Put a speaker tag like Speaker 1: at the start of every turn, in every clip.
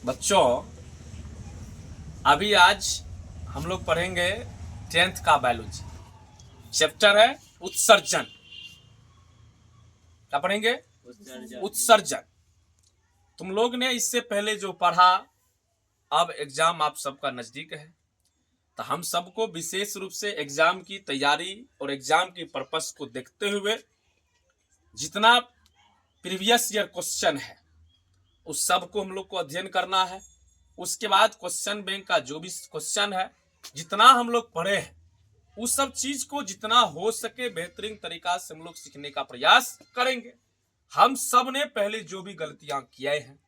Speaker 1: बच्चों, अभी आज हम लोग पढ़ेंगे 10th का बायोलॉजी। चैप्टर है उत्सर्जन। क्या पढ़ेंगे? उत्सर्जन। तुम लोग ने इससे पहले जो पढ़ा, अब एग्जाम आप सबका नजदीक है, तो हम सबको विशेष रूप से एग्जाम की तैयारी और एग्जाम की पर्पस को देखते हुए जितना प्रीवियस ईयर क्वेश्चन है उस सब को हम लोग को अध्ययन करना है। उसके बाद क्वेश्चन बैंक का जो भी क्वेश्चन है, जितना हम लोग पढ़े हैं उस सब चीज को जितना हो सके बेहतरीन तरीका से हम लोग सीखने का प्रयास करेंगे। हम सब ने पहले जो भी गलतियां किए हैं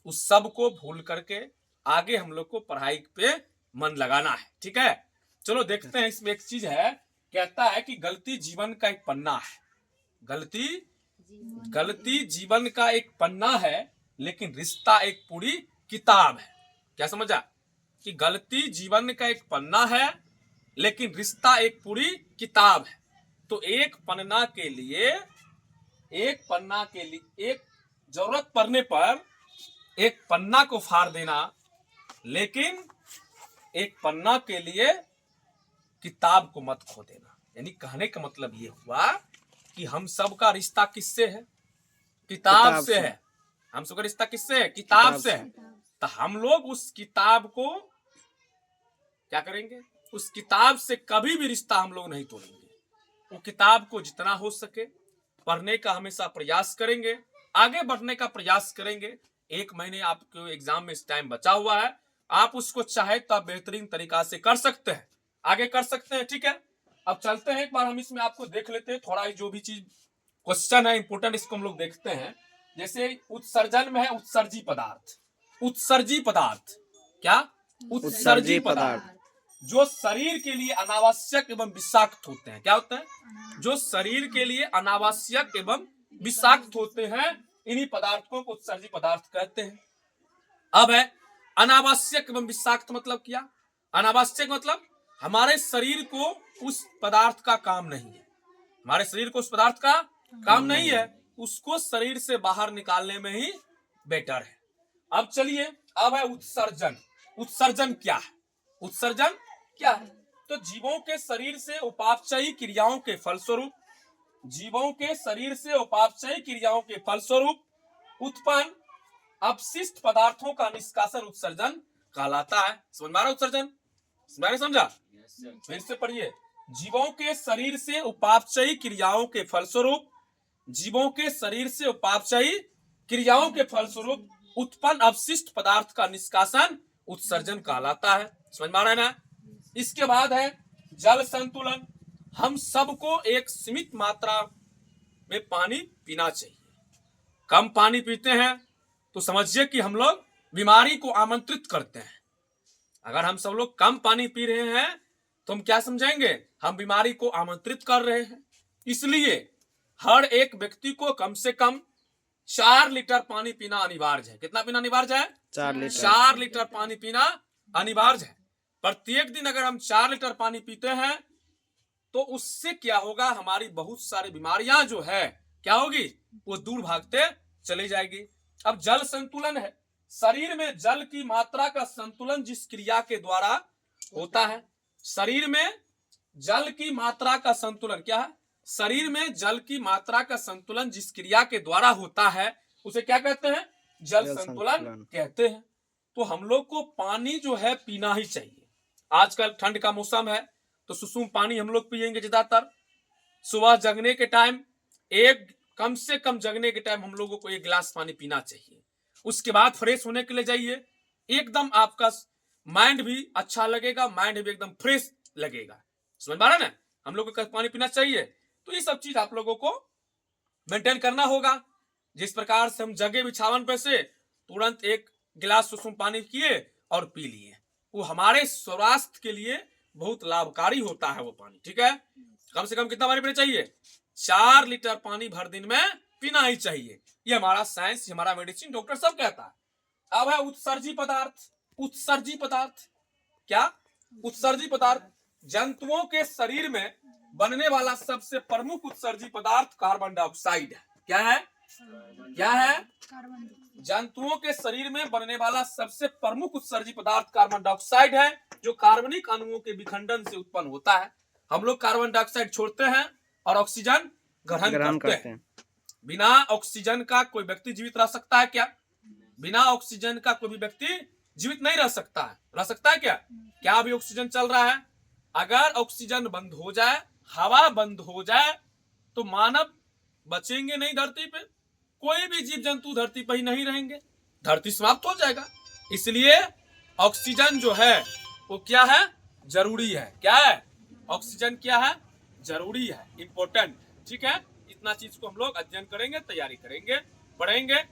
Speaker 1: उस सब को भूल करके आगे हम लोग को पढ़ाई पे मन लगाना है। ठीक है, चलो देखते हैं। इसमें एक चीज है, कहता है कि गलती जीवन का एक पन्ना है। गलती जीवन का एक पन्ना है, लेकिन रिश्ता एक पूरी किताब है। क्या समझा? कि गलती जीवन का एक पन्ना है, लेकिन रिश्ता एक पूरी किताब है। तो एक पन्ना के लिए एक जरूरत पड़ने पर एक पन्ना को फाड़ देना, लेकिन एक पन्ना के लिए किताब को मत खो देना। यानी कहने का मतलब ये हुआ कि हम सब का रिश्ता किससे है? किताब से है। हम सबका रिश्ता किससे है? किताब से है। तो हम लोग उस किताब को क्या करेंगे? उस किताब से कभी भी रिश्ता हम लोग नहीं तोड़ेंगे। वो किताब को जितना हो सके पढ़ने का हमेशा प्रयास करेंगे, आगे बढ़ने का प्रयास करेंगे। 1 महीने आपको एग्जाम में इस टाइम बचा हुआ है, आप उसको चाहे तो आप बेहतरीन तरीका से कर सकते हैं, आगे कर सकते हैं। ठीक है, अब चलते हैं। एक बार हम इसमें आपको देख लेते हैं थोड़ा, जो भी चीज क्वेश्चन है इंपोर्टेंट, इसको हम लोग देखते हैं। जैसे उत्सर्जन में है उत्सर्जी पदार्थ। उत्सर्जी पदार्थ क्या? उत्सर्जी पदार्थ जो शरीर के लिए अनावश्यक एवं विषाक्त होते हैं। क्या होते हैं? जो शरीर के लिए अनावश्यक एवं विषाक्त होते हैं, इन्हीं पदार्थों को उत्सर्जी पदार्थ कहते हैं। अब है अनावश्यक एवं विषाक्त मतलब क्या? अनावश्यक मतलब हमारे शरीर को उस पदार्थ का काम नहीं है। हमारे शरीर को उस पदार्थ का काम नहीं है, उसको शरीर से बाहर निकालने में ही बेटर है। अब चलिए, अब है उत्सर्जन। उत्सर्जन क्या है? उत्सर्जन क्या है? तो जीवों के शरीर से उपापचयी क्रियाओं के फलस्वरूप, जीवों के शरीर से उपापचयी क्रियाओं के फलस्वरूप उत्पन्न अपशिष्ट पदार्थों का निष्कासन उत्सर्जन कहलाता है। समझ में आ रहा? उत्सर्जन मैंने समझा? फिर से पढ़िए। जीवों के शरीर से उपापचयी क्रियाओं के फलस्वरूप, जीवों के शरीर से उपापचयी क्रियाओं के फलस्वरूप उत्पन्न अपशिष्ट पदार्थ का निष्कासन उत्सर्जन कहलाता है। समझ में आ रहा है ना? इसके बाद है जल संतुलन। हम सबको एक सीमित मात्रा में पानी पीना चाहिए। कम पानी पीते हैं तो समझिए कि हम लोग बीमारी को आमंत्रित करते हैं। अगर हम सब लोग कम पानी पी रहे हैं तो हम क्या समझेंगे? हम बीमारी को आमंत्रित कर रहे हैं। इसलिए हर एक व्यक्ति को कम से कम 4 लीटर पानी पीना अनिवार्य है। कितना पीना अनिवार्य है? 4 लीटर पानी पीना अनिवार्य है। प्रत्येक दिन अगर हम 4 लीटर पानी पीते हैं तो उससे क्या होगा? हमारी बहुत सारी बीमारियां जो है क्या होगी? वो दूर भागते चली जाएगी। अब जल संतुलन है। शरीर में जल की मात्रा का संतुलन जिस क्रिया के द्वारा होता है, शरीर में जल की मात्रा का संतुलन क्या है? शरीर में जल की मात्रा का संतुलन जिस क्रिया के द्वारा होता है उसे क्या कहते हैं? जल संतुलन कहते हैं। तो हम लोग को पानी जो है पीना ही चाहिए। आजकल ठंड का मौसम है तो सुसुम पानी हम लोग पियेंगे ज्यादातर। सुबह जगने के टाइम कम से कम जगने के टाइम हम लोगों को 1 गिलास पानी पीना चाहिए। उसके बाद फ्रेश होने के लिए जाइए, एकदम आपका माइंड भी अच्छा लगेगा, माइंड भी एकदम फ्रेश लगेगा। समझ पा रहे ना? हम लोगों को पानी पीना चाहिए। तो ये सब चीज आप लोगों को मेंटेन करना होगा। जिस प्रकार से हम जगे बिछावन पे से तुरंत 1 गिलास सुसुम पानी किए और पी लिए, वो हमारे स्वास्थ्य के लिए बहुत लाभकारी होता है वो पानी। ठीक है, कम से कम कितना पानी पीना चाहिए? 4 लीटर पानी भर दिन में पीना ही चाहिए। ये हमारा साइंस, हमारा मेडिसिन, डॉक्टर सब कहता है। अब है उत्सर्जी पदार्थ। उत्सर्जी पदार्थ क्या? उत्सर्जी पदार्थ जंतुओं के शरीर में बनने वाला सबसे प्रमुख उत्सर्जी पदार्थ कार्बन डाइऑक्साइड है। क्या है? क्या है? जंतुओं के शरीर में बनने वाला सबसे प्रमुख उत्सर्जी पदार्थ कार्बन डाइऑक्साइड है, जो कार्बनिक अणुओं के विखंडन से उत्पन्न होता है। हम लोग कार्बन डाइऑक्साइड छोड़ते हैं और ऑक्सीजन ग्रहण करते हैं। बिना ऑक्सीजन का कोई व्यक्ति जीवित रह सकता है क्या? बिना ऑक्सीजन का कोई भी व्यक्ति जीवित नहीं रह सकता है। रह सकता है क्या? क्या अभी ऑक्सीजन चल रहा है? अगर ऑक्सीजन बंद हो जाए, हवा बंद हो जाए, तो मानव बचेंगे नहीं धरती पे। कोई भी जीव जंतु धरती पर ही नहीं रहेंगे, धरती समाप्त हो जाएगा। इसलिए ऑक्सीजन जो है वो क्या है? जरूरी है। क्या है? ऑक्सीजन क्या है? जरूरी है, इंपॉर्टेंट। ठीक है, इतना चीज को हम लोग अध्ययन करेंगे, तैयारी करेंगे, पढ़ेंगे।